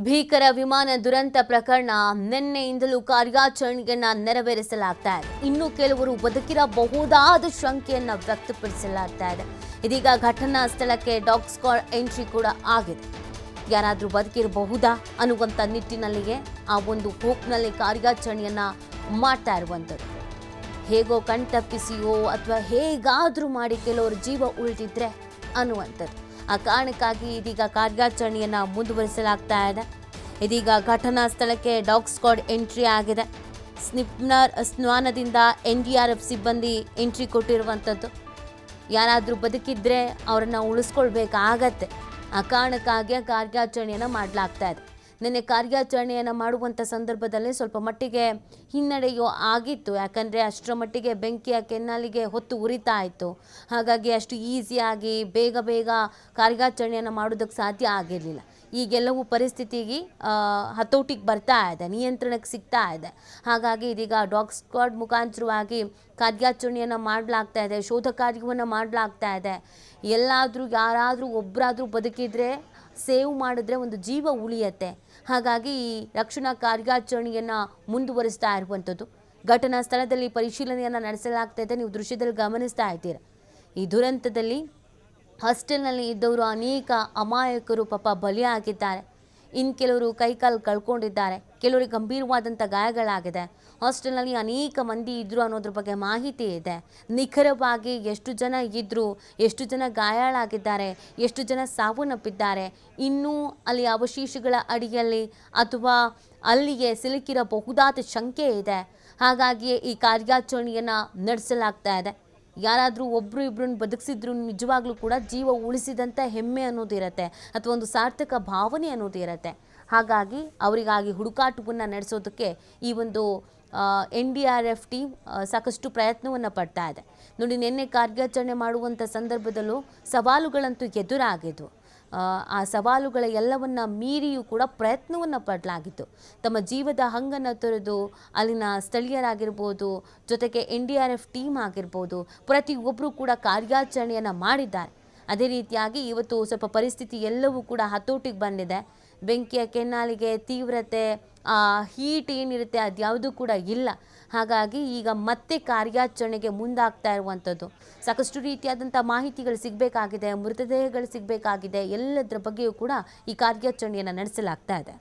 ಭೀಕರ ವಿಮಾನ ದುರಂತ ಪ್ರಕರಣ ನಿನ್ನೆಯಿಂದಲೂ ಕಾರ್ಯಾಚರಣೆಯನ್ನ ನೆರವೇರಿಸಲಾಗ್ತಾ ಇದೆ. ಇನ್ನು ಕೆಲವರು ಬದುಕಿರಬಹುದಾದ ಶಂಕೆಯನ್ನ ವ್ಯಕ್ತಪಡಿಸಲಾಗ್ತಾ ಇದೆ. ಇದೀಗ ಘಟನಾ ಸ್ಥಳಕ್ಕೆ ಡಾಗ್ ಸ್ಕ್ವಾಡ್ ಎಂಟ್ರಿ ಕೂಡ ಆಗಿದೆ. ಯಾರಾದರೂ ಬದುಕಿರಬಹುದಾ ಅನ್ನುವಂಥ ನಿಟ್ಟಿನಲ್ಲಿಯೇ ಆ ಒಂದು ಹೋಪ್ನಲ್ಲಿ ಕಾರ್ಯಾಚರಣೆಯನ್ನ ಮಾಡ್ತಾ ಇರುವಂಥದ್ದು. ಹೇಗೋ ಕಣ್ತಪ್ಪಿಸಿಯೋ ಅಥವಾ ಹೇಗಾದರೂ ಮಾಡಿ ಕೆಲವರು ಜೀವ ಉಳಿದಿದ್ರೆ ಅನ್ನುವಂಥದ್ದು. ಆ ಕಾರಣಕ್ಕಾಗಿ ಇದೀಗ ಕಾರ್ಯಾಚರಣೆಯನ್ನು ಮುಂದುವರಿಸಲಾಗ್ತಾ ಇದೆ. ಇದೀಗ ಘಟನಾ ಸ್ಥಳಕ್ಕೆ ಡಾಗ್ ಸ್ಕ್ವಾಡ್ ಎಂಟ್ರಿ ಆಗಿದೆ. ಸ್ನಾನದಿಂದ NDRF ಸಿಬ್ಬಂದಿ ಎಂಟ್ರಿ ಕೊಟ್ಟಿರುವಂಥದ್ದು. ಯಾರಾದರೂ ಬದುಕಿದ್ರೆ ಅವರನ್ನು ಉಳಿಸ್ಕೊಳ್ಬೇಕಾಗತ್ತೆ. ಆ ಕಾರಣಕ್ಕಾಗಿ ಕಾರ್ಯಾಚರಣೆಯನ್ನು ಮಾಡಲಾಗ್ತಾ ಇದೆ. ನಿನ್ನೆ ಕಾರ್ಯಾಚರಣೆಯನ್ನು ಮಾಡುವಂಥ ಸಂದರ್ಭದಲ್ಲಿ ಸ್ವಲ್ಪ ಮಟ್ಟಿಗೆ ಹಿನ್ನಡೆಯೋ ಆಗಿತ್ತು. ಯಾಕಂದರೆ ಅಷ್ಟರ ಮಟ್ಟಿಗೆ ಬೆಂಕಿಯ ಕೆನ್ನಾಲಿಗೆ ಹೊತ್ತು ಉರಿತಾ ಇತ್ತು. ಹಾಗಾಗಿ ಅಷ್ಟು ಈಸಿಯಾಗಿ ಬೇಗ ಕಾರ್ಯಾಚರಣೆಯನ್ನು ಮಾಡೋದಕ್ಕೆ ಸಾಧ್ಯ ಆಗಿರಲಿಲ್ಲ. ಈಗೆಲ್ಲವೂ ಪರಿಸ್ಥಿತಿಗೆ ಹತೋಟಿಗೆ ಬರ್ತಾ ಇದೆ, ನಿಯಂತ್ರಣಕ್ಕೆ ಸಿಗ್ತಾ ಇದೆ. ಹಾಗಾಗಿ ಇದೀಗ ಡಾಗ್ ಸ್ಕ್ವಾಡ್ ಮುಖಾಂತರವಾಗಿ ಕಾರ್ಯಾಚರಣೆಯನ್ನು ಮಾಡಲಾಗ್ತಾ ಇದೆ, ಶೋಧ ಕಾರ್ಯವನ್ನು ಮಾಡಲಾಗ್ತಾ ಇದೆ. ಎಲ್ಲಾದರೂ ಯಾರಾದರೂ ಒಬ್ಬರಾದರೂ ಬದುಕಿದ್ರೆ ಸೇವ್ ಮಾಡಿದ್ರೆ ಒಂದು ಜೀವ ಉಳಿಯತ್ತೆ. ಹಾಗಾಗಿ ಈ ರಕ್ಷಣಾ ಕಾರ್ಯಾಚರಣೆಯನ್ನು ಮುಂದುವರಿಸ್ತಾ ಇರುವಂಥದ್ದು. ಘಟನಾ ಸ್ಥಳದಲ್ಲಿ ಪರಿಶೀಲನೆಯನ್ನು ನಡೆಸಲಾಗ್ತಾ ಇದೆ. ನೀವು ದೃಶ್ಯದಲ್ಲಿ ಗಮನಿಸ್ತಾ ಇದ್ದೀರಾ. ಈ ದುರಂತದಲ್ಲಿ ಹಾಸ್ಟೆಲ್ನಲ್ಲಿ ಇದ್ದವರು ಅನೇಕ ಅಮಾಯಕರು ಪಾಪ ಬಲಿಯಾಗಿದ್ದಾರೆ. ಇನ್ನು ಕೆಲವರು ಕೈಕಾಲು ಕಳ್ಕೊಂಡಿದ್ದಾರೆ. ಕೆಲವರಿಗೆ ಗಂಭೀರವಾದಂಥ ಗಾಯಗಳಾಗಿದೆ. ಹಾಸ್ಟೆಲ್ನಲ್ಲಿ ಅನೇಕ ಮಂದಿ ಇದ್ದರು ಅನ್ನೋದ್ರ ಬಗ್ಗೆ ಮಾಹಿತಿ ಇದೆ. ನಿಖರವಾಗಿ ಎಷ್ಟು ಜನ ಇದ್ದರು, ಎಷ್ಟು ಜನ ಗಾಯಾಳಾಗಿದ್ದಾರೆ, ಎಷ್ಟು ಜನ ಸಾವನ್ನಪ್ಪಿದ್ದಾರೆ, ಇನ್ನೂ ಅಲ್ಲಿ ಅವಶೇಷಗಳ ಅಡಿಯಲ್ಲಿ ಅಥವಾ ಅಲ್ಲಿಗೆ ಸಿಲುಕಿರಬಹುದಾದ ಶಂಕೆ ಇದೆ. ಹಾಗಾಗಿಯೇ ಈ ಕಾರ್ಯಾಚರಣೆಯನ್ನು ನಡೆಸಲಾಗ್ತಾ ಇದೆ. ಯಾರಾದರೂ ಒಬ್ಬರು ಇಬ್ಬರನ್ನು ಬದುಕಿಸಿದ್ರು ನಿಜವಾಗ್ಲೂ ಕೂಡ ಜೀವ ಉಳಿಸಿದಂಥ ಹೆಮ್ಮೆ ಅನ್ನೋದಿರುತ್ತೆ, ಅಥವಾ ಒಂದು ಸಾರ್ಥಕ ಭಾವನೆ ಅನ್ನೋದಿರುತ್ತೆ. ಹಾಗಾಗಿ ಅವರಿಗಾಗಿ ಹುಡುಕಾಟವನ್ನು ನಡೆಸೋದಕ್ಕೆ ಈ ಒಂದು NDRF ಟೀಮ್ ಸಾಕಷ್ಟು ಪ್ರಯತ್ನವನ್ನು ಪಡ್ತಾ ಇದೆ. ನೋಡಿ, ನಿನ್ನೆ ಕಾರ್ಯಾಚರಣೆ ಮಾಡುವಂಥ ಸಂದರ್ಭದಲ್ಲೂ ಸವಾಲುಗಳಂತೂ ಎದುರಾಗಿದ್ವು. ಆ ಸವಾಲುಗಳ ಎಲ್ಲವನ್ನ ಮೀರಿಯೂ ಕೂಡ ಪ್ರಯತ್ನವನ್ನು ಪಡಲಾಗಿತ್ತು. ತಮ್ಮ ಜೀವದ ಹಂಗನ್ನು ತೊರೆದು ಅಲ್ಲಿನ ಸ್ಥಳೀಯರಾಗಿರ್ಬೋದು, ಜೊತೆಗೆ NDRF ಟೀಮ್ ಆಗಿರ್ಬೋದು, ಪ್ರತಿಯೊಬ್ಬರು ಕೂಡ ಕಾರ್ಯಾಚರಣೆಯನ್ನು ಮಾಡಿದ್ದಾರೆ. ಅದೇ ರೀತಿಯಾಗಿ ಇವತ್ತು ಸ್ವಲ್ಪ ಪರಿಸ್ಥಿತಿ ಎಲ್ಲವೂ ಕೂಡ ಹತೋಟಿಗೆ ಬಂದಿದೆ. ಬೆಂಕಿಯ ಕೆನ್ನಾಲಿಗೆ ತೀವ್ರತೆ, ಹೀಟ್ ಏನಿರುತ್ತೆ ಅದ್ಯಾವುದೂ ಕೂಡ ಇಲ್ಲ. ಹಾಗಾಗಿ ಈಗ ಮತ್ತೆ ಕಾರ್ಯಾಚರಣೆಗೆ ಮುಂದಾಗ್ತಾ ಇರುವಂಥದ್ದು. ಸಾಕಷ್ಟು ರೀತಿಯಾದಂಥ ಮಾಹಿತಿಗಳು ಸಿಗಬೇಕಾಗಿದೆ, ಮೃತದೇಹಗಳು ಸಿಗಬೇಕಾಗಿದೆ. ಎಲ್ಲದರ ಬಗ್ಗೆಯೂ ಕೂಡ ಈ ಕಾರ್ಯಾಚರಣೆಯನ್ನು ನಡೆಸಲಾಗ್ತಾ ಇದೆ.